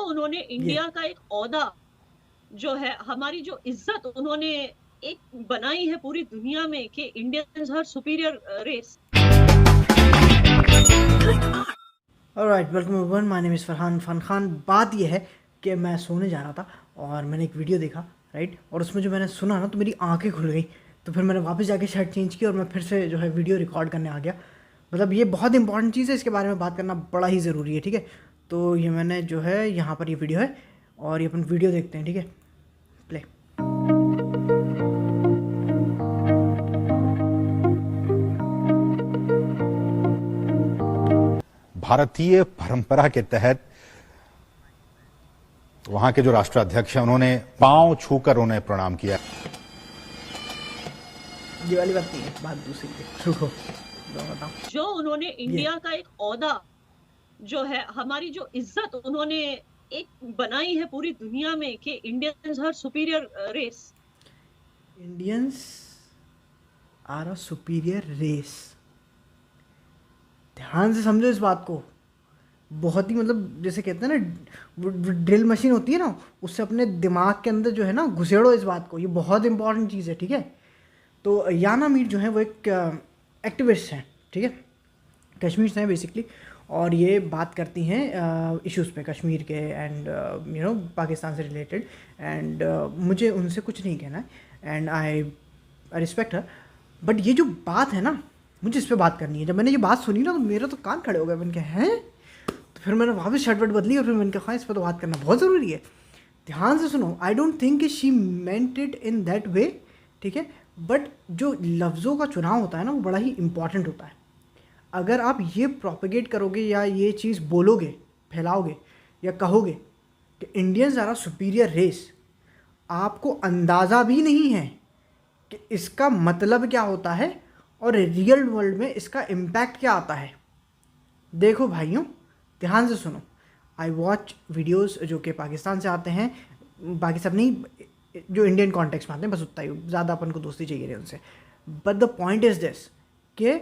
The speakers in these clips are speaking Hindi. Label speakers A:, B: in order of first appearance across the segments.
A: उन्होंने
B: ये
A: इंडिया का एक ओहदा जो है, हमारी जो इज्जत उन्होंने एक बनाई है पूरी दुनिया में कि Indians are superior race.
B: Alright, welcome everyone, my name is Farhan Khan. बात ये है कि मैं सोने जा रहा था और मैंने एक वीडियो देखा, राइट। और उसमें जो मैंने सुना ना, तो मेरी आंखें खुल गई। तो फिर मैंने वापस जाके शर्ट चेंज की और मैं फिर से जो है वीडियो रिकॉर्ड करने आ गया। मतलब ये बहुत इंपॉर्टेंट चीज़ है, इसके बारे में बात करना बड़ा ही ज़रूरी है, ठीक है। तो ये मैंने जो है यहाँ पर ये वीडियो है और ये अपन वीडियो देखते हैं, ठीक है। प्ले।
C: भारतीय परंपरा के तहत वहां के जो राष्ट्राध्यक्ष हैं उन्होंने पांव छूकर उन्हें प्रणाम किया।
B: ये वाली बात नहीं है, बात दूसरी है। रुको, बताओ।
A: जो उन्होंने इंडिया का एक ओहदा जो है, हमारी जो इज्जत उन्होंने एक बनाई है पूरी दुनिया में कि Indians are superior race.
B: Indians are a superior race. ध्यान से समझो इस बात को। बहुत ही मतलब जैसे कहते हैं ना, ड्रिल मशीन होती है ना, उससे अपने दिमाग के अंदर जो है ना घुसेड़ो इस बात को। ये बहुत इंपॉर्टेंट चीज़ है, ठीक है। तो याना मीर जो है वो एक एक्टिविस्ट हैं, ठीक है, कश्मीर से हैं बेसिकली। और ये बात करती हैं इश्यूज़ पे कश्मीर के एंड पाकिस्तान से रिलेटेड। एंड मुझे उनसे कुछ नहीं कहना है and I respect her. But ये जो बात है ना, मुझे इस पर बात करनी है। जब मैंने ये बात सुनी ना, तो मेरे तो कान खड़े हो गए। मैंने कहा हैं, तो फिर मैंने वापस शर्ट वर्ट बदली और फिर मैंने कहा हाँ, इस पर तो बात करना बहुत ज़रूरी है। ध्यान से सुनो। आई डोंट थिंक कि she meant it in that way, ठीक है। बट जो लफ्ज़ों का चुनाव होता है ना, वो बड़ा ही इंपॉर्टेंट होता है। अगर आप ये प्रोपेगेट करोगे या ये चीज़ बोलोगे, फैलाओगे या कहोगे कि Indians are a superior race, आपको अंदाज़ा भी नहीं है कि इसका मतलब क्या होता है और रियल वर्ल्ड में इसका इम्पैक्ट क्या आता है। देखो भाइयों, ध्यान से सुनो। आई वॉच वीडियोस जो कि पाकिस्तान से आते हैं, बाकी सब नहीं, जो इंडियन कॉन्टेक्स्ट में आते हैं, बस उतना ही। ज़्यादा अपन को दोस्ती चाहिए नहीं उनसे। But the point is this कि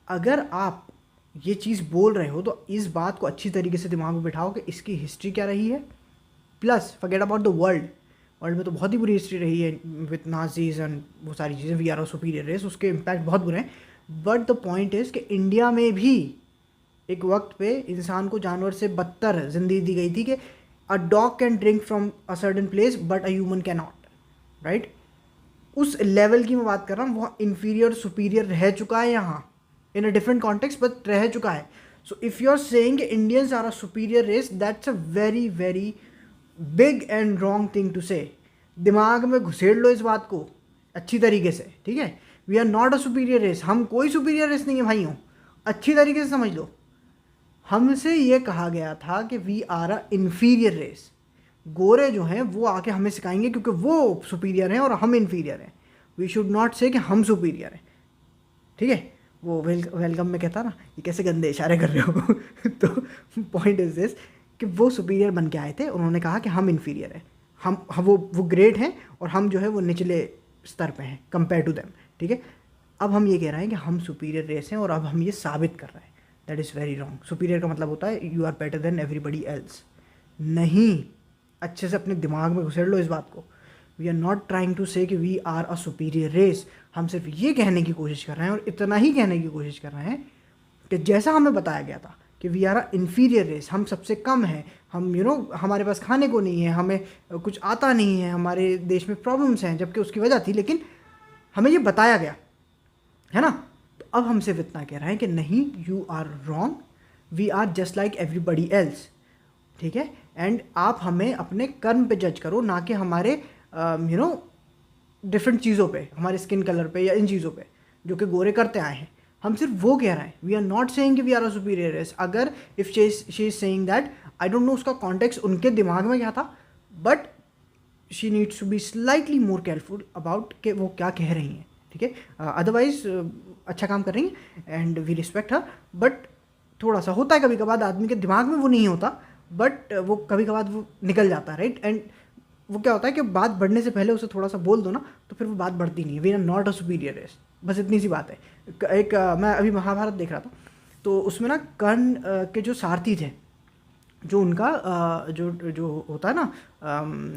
B: अगर आप ये चीज़ बोल रहे हो तो इस बात को अच्छी तरीके से दिमाग में बिठाओ कि इसकी हिस्ट्री क्या रही है। Plus forget about the world. World में तो बहुत ही बुरी हिस्ट्री रही है विथ नाजीज एंड वो सारी चीज़ें। We are a superior race, उसके इम्पैक्ट बहुत बुरे हैं। बट द पॉइंट इज़ कि इंडिया में भी एक वक्त पे इंसान को जानवर से बदतर जिंदगी दी गई थी कि a dog can drink from a certain place but a human can not, right. उस लेवल की मैं बात कर रहा हूँ। वहाँ इन्फीरियर सुपीरियर रह चुका है यहाँ in a different context, but रह चुका है। So if you are saying Indians are a superior race, that's a very very big and wrong thing to say. दिमाग में घुसेड़ लो इस बात को अच्छी तरीके से, ठीक है। We are not a superior race. हम कोई सुपीरियर रेस नहीं है भाइयों, अच्छी तरीके से समझ लो। हमसे ये कहा गया था कि we are a inferior race. गोरे जो हैं वो आके हमें सिखाएंगे क्योंकि वो सुपीरियर हैं और हम इन्फीरियर हैं। वी शुड नॉट से कि हम सुपीरियर हैं, ठीक है। वो वेलकम में कहता ना, ये कैसे गंदे इशारे कर रहे हो। तो पॉइंट इज दिस कि वो सुपीरियर बन के आए थे। उन्होंने कहा कि हम इन्फीरियर हैं, हम वो ग्रेट हैं और हम जो है वो निचले स्तर पे हैं कंपेयर टू देम, ठीक है। अब हम ये कह रहे हैं कि हम सुपीरियर रेस हैं और अब हम ये साबित कर रहे हैं। That is very wrong. Superior का मतलब होता है you are better than everybody else. नहीं, अच्छे से अपने दिमाग में घुसेड़ लो इस बात को। We are not trying to say कि we are a superior race. हम सिर्फ ये कहने की कोशिश कर रहे हैं और इतना ही कहने की कोशिश कर रहे हैं कि जैसा हमें बताया गया था कि we are a inferior race, हम सबसे कम हैं, हम हमारे पास खाने को नहीं है, हमें कुछ आता नहीं है, हमारे देश में प्रॉब्लम्स हैं, जबकि उसकी वजह थी, लेकिन हमें ये बताया गया है ना। तो अब हम सिर्फ इतना कह रहे हैं कि नहीं, you are wrong, we are just like everybody else, ठीक है। एंड आप हमें अपने कर्म पे जज करो, ना कि हमारे डिफरेंट चीज़ों पे, हमारे स्किन कलर पे या इन चीज़ों पे जो कि गोरे करते आए हैं। हम सिर्फ वो कह रहे हैं। वी आर नॉट सेइंग कि we are a superior race. अगर if she is saying that, I don't know उसका कॉन्टेक्स्ट उनके दिमाग में क्या था, but she needs to be slightly more careful about कि वो क्या कह रही हैं, ठीक है। अदरवाइज अच्छा काम कर रही हैं and we respect her. But थोड़ा सा होता है कभी कभार, आदमी के दिमाग में वो नहीं होता, बट वो कभी कभार वो निकल जाता है, राइट। एंड वो क्या होता है कि बात बढ़ने से पहले उसे थोड़ा सा बोल दो ना, तो फिर वो बात बढ़ती नहीं है। We are not a superior race, बस इतनी सी बात है। मैं अभी महाभारत देख रहा था, तो उसमें ना कर्ण के जो सारथी थे, जो उनका जो जो होता है ना,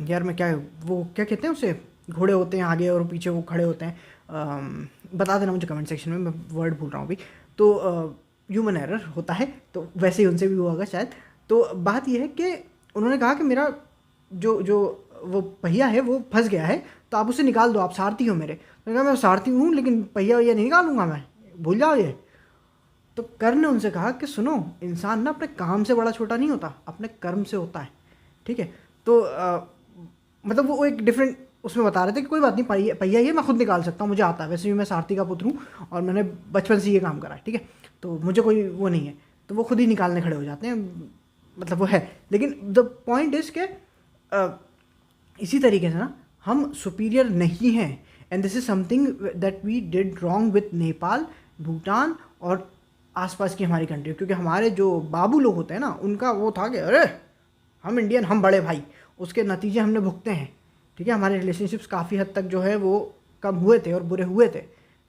B: यार मैं क्या, वो क्या कहते हैं उसे, घोड़े होते हैं आगे और पीछे वो खड़े होते हैं, बता देना मुझे कमेंट सेक्शन में, मैं वर्ड भूल रहा हूँ अभी। तो ह्यूमन एरर होता है, तो वैसे ही उनसे भी हुआ होगा शायद। तो बात यह है कि उन्होंने कहा कि मेरा जो जो वो पहिया है वो फंस गया है, तो आप उसे निकाल दो, आप सारथी हो मेरे। मैंने कहा मैं सारथी हूँ लेकिन पहिया वहिया नहीं निकालूंगा मैं, भूल जाओ ये। तो कर ने उनसे कहा कि सुनो, इंसान ना अपने काम से बड़ा छोटा नहीं होता, अपने कर्म से होता है, ठीक है। तो मतलब वो एक डिफरेंट उसमें बता रहे थे कि कोई बात नहीं, पहिया पहिया ये मैं खुद निकाल सकता हूँ, मुझे आता है, वैसे भी मैं सारथी का पुत्र हूँ और मैंने बचपन से ये काम करा है, ठीक है, तो मुझे कोई वो नहीं है। तो वो खुद ही निकालने खड़े हो जाते हैं, मतलब वो है। लेकिन द पॉइंट इज़ के इसी तरीके से ना हम सुपीरियर नहीं हैं, and this is something that we did wrong with Nepal, Bhutan और आसपास की हमारी कंट्री। क्योंकि हमारे जो बाबू लोग होते हैं ना, उनका वो था कि अरे हम इंडियन, हम बड़े भाई, उसके नतीजे हमने भुगते हैं, ठीक है। हमारे रिलेशनशिप्स काफ़ी हद तक जो है वो कम हुए थे और बुरे हुए थे,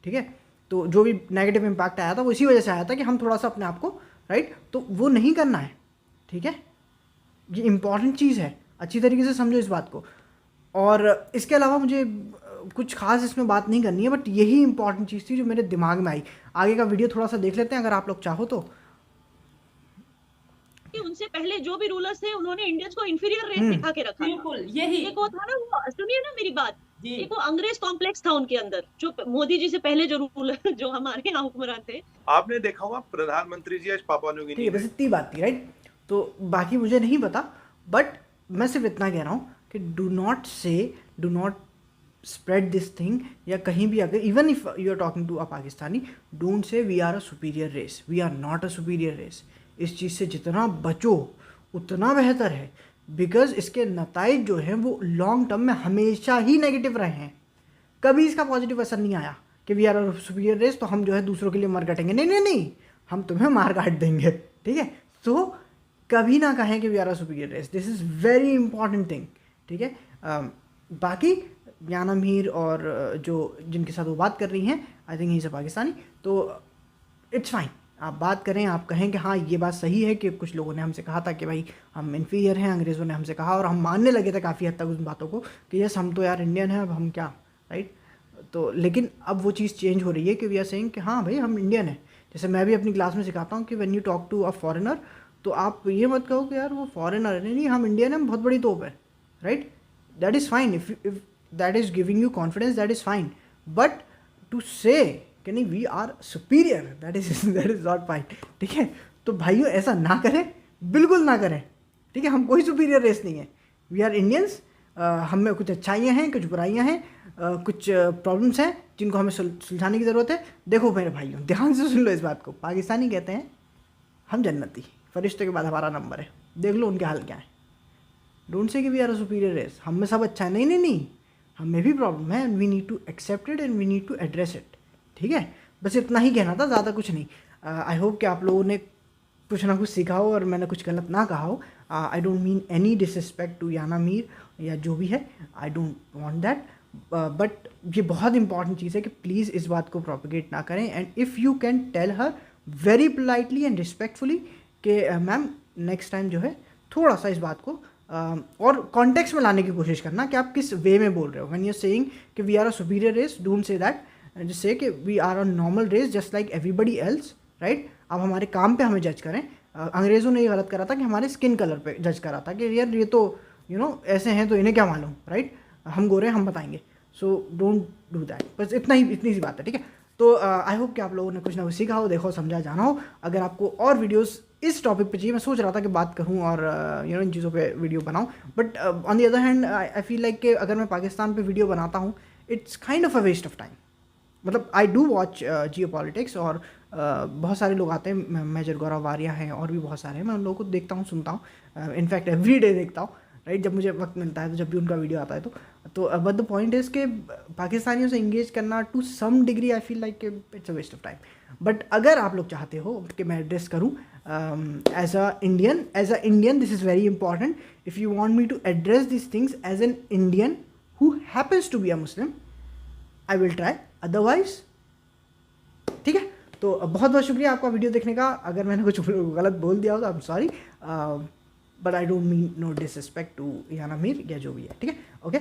B: ठीक है। तो जो भी नेगेटिव इम्पैक्ट आया था वो इसी वजह से आया था कि हम थोड़ा सा अपने आप को, राइट, तो वो नहीं करना है, ठीक है। ये इंपॉर्टेंट चीज़ है, अच्छी तरीके से समझो इस बात को। और इसके अलावा मुझे कुछ खास इसमें बात नहीं करनी है, बट यही इंपॉर्टेंट चीज़ थी जो मेरे दिमाग में आई। आगे का वीडियो थोड़ा सा देख लेते हैं अगर आप लोग चाहो तो।
A: कि उनसे पहले जो भी रूलर्स थे उन्होंने इंडियंस को इंफीरियर रेस दिखा के रखा था।
D: बिल्कुल यही
A: एक वो था ना, वो सुनिए ना मेरी बात,
D: जी।
A: एक वो अंग्रेज कॉम्प्लेक्स था उनके अंदर, जो मोदी जी से पहले जो रूलर जो हमारे यहाँ हुक्मरान थे।
E: आपने देखा होगा प्रधानमंत्री जी आज पापुआ न्यू गिनी
B: ठीक है, बस इतनी बात थी, राइट। तो बाकी मुझे नहीं पता, बट मैं सिर्फ इतना कह रहा हूँ कि do not say, do not spread this thing, या कहीं भी अगर even if you are talking to a Pakistani, don't say we are a superior race, we are not a superior race. इस चीज़ से जितना बचो उतना बेहतर है, बिकॉज इसके नताइज जो हैं वो लॉन्ग टर्म में हमेशा ही नेगेटिव रहे हैं। कभी इसका पॉजिटिव असर नहीं आया कि we are a superior race तो हम जो है दूसरों के लिए मर कटेंगे, नहीं नहीं नहीं, हम तुम्हें मार काट देंगे, ठीक है। तो कभी ना कहें कि we are a superior race, this is very important thing, ठीक है। बाकी याना मीर और जो जिनके साथ वो बात कर रही हैं, I think he is a Pakistani, तो इट्स फाइन, आप बात करें, आप कहें कि हाँ ये बात सही है कि कुछ लोगों ने हमसे कहा था कि भाई हम इन्फीरियर हैं, अंग्रेज़ों ने हमसे कहा और हम मानने लगे थे काफ़ी हद तक उन बातों को कि यस हम तो यार इंडियन हैं, अब हम क्या, राइट। तो लेकिन अब वो चीज़ चेंज हो रही है कि वी आर सेइंग कि हाँ भाई हम इंडियन हैं। जैसे मैं भी अपनी क्लास में सिखाता हूँ कि when you talk to a foreigner, तो आप ये मत कहो कि यार वो फॉरेनर है, नहीं हम इंडियन हैं, हम बहुत बड़ी तोप है, right. That is fine, if that is giving you confidence, that is fine, but to say कि नहीं we are superior, that is not fine, ठीक है। तो भाइयों ऐसा ना करें, बिल्कुल ना करें, ठीक है। हम कोई सुपीरियर रेस नहीं है, वी आर इंडियंस। हम में कुछ अच्छाइयाँ हैं, कुछ बुराइयाँ हैं, कुछ प्रॉब्लम्स हैं जिनको हमें सुलझाने की ज़रूरत है। देखो मेरे भाइयों, ध्यान से सुन लो इस बात को, पाकिस्तानी कहते हैं हम जन्नती, फरिश्तों के बाद हमारा नंबर है, देख लो उनके हाल क्या है। डोंट से कि we are a superior race, हम में सब अच्छा है, नहीं नहीं नहीं, हम में भी प्रॉब्लम है, and we need to accept it and we need to address it, ठीक है। बस इतना ही कहना था, ज़्यादा कुछ नहीं। आई होप कि आप लोगों ने कुछ ना कुछ सीखा हो और मैंने कुछ गलत ना कहा हो। I don't mean any disrespect to Yana Mir या जो भी है, I don't want that, but ये बहुत इंपॉर्टेंट चीज़ है कि प्लीज़ इस बात को प्रोपिगेट ना करें। And if you can tell her very politely and respectfully कि मैम नेक्स्ट टाइम जो है थोड़ा सा इस बात को और कॉन्टेक्स्ट में लाने की कोशिश करना कि आप किस वे में बोल रहे हो। व्हेन यू आर सेइंग कि we are a superior race, don't say that, just say कि we are a normal race just like everybody else, right. आप हमारे काम पे हमें जज करें। अंग्रेज़ों ने ये गलत करा था कि हमारे स्किन कलर पे जज करा था कि यार ये तो यू नो ऐसे हैं तो इन्हें क्या मालूम, राइट, हम गोरे हैं हम बताएंगे। सो डोंट डू दैट, बस इतनी सी बात है, ठीक है। तो आई होप कि आप लोगों ने कुछ ना कुछ सीखा हो, देखो समझा जाना हो। अगर आपको और वीडियोस इस टॉपिक पे चाहिए, मैं सोच रहा था कि बात करूं और यू नो इन चीज़ों पे वीडियो बनाऊं, but on the other hand I feel like कि अगर मैं पाकिस्तान पे वीडियो बनाता हूं, it's kind of a waste of time. मतलब I do watch geopolitics और बहुत सारे लोग आते हैं, मेजर गौरव वारिया हैं और भी बहुत सारे हैं, मैं उन लोगों को देखता हूँ, सुनता हूँ, इनफैक्ट एवरी डे देखता हूँ, राइट, जब मुझे वक्त मिलता है तो जब भी उनका वीडियो आता है तो बट द पॉइंट इज़ कि पाकिस्तानियों से इंगेज करना to some degree I feel like it's a waste of time. But अगर आप लोग चाहते हो कि मैं एड्रेस करूँ as a Indian this is very important, if you want me to address this things as an Indian who happens to be a Muslim, I will try, otherwise ठीक है। तो बहुत बहुत शुक्रिया आपका वीडियो देखने का। अगर मैंने कुछ गलत बोल दिया हो तो I am sorry. But I don't mean no disrespect to Yana Mir या जो भी है, ठीक है, ओके।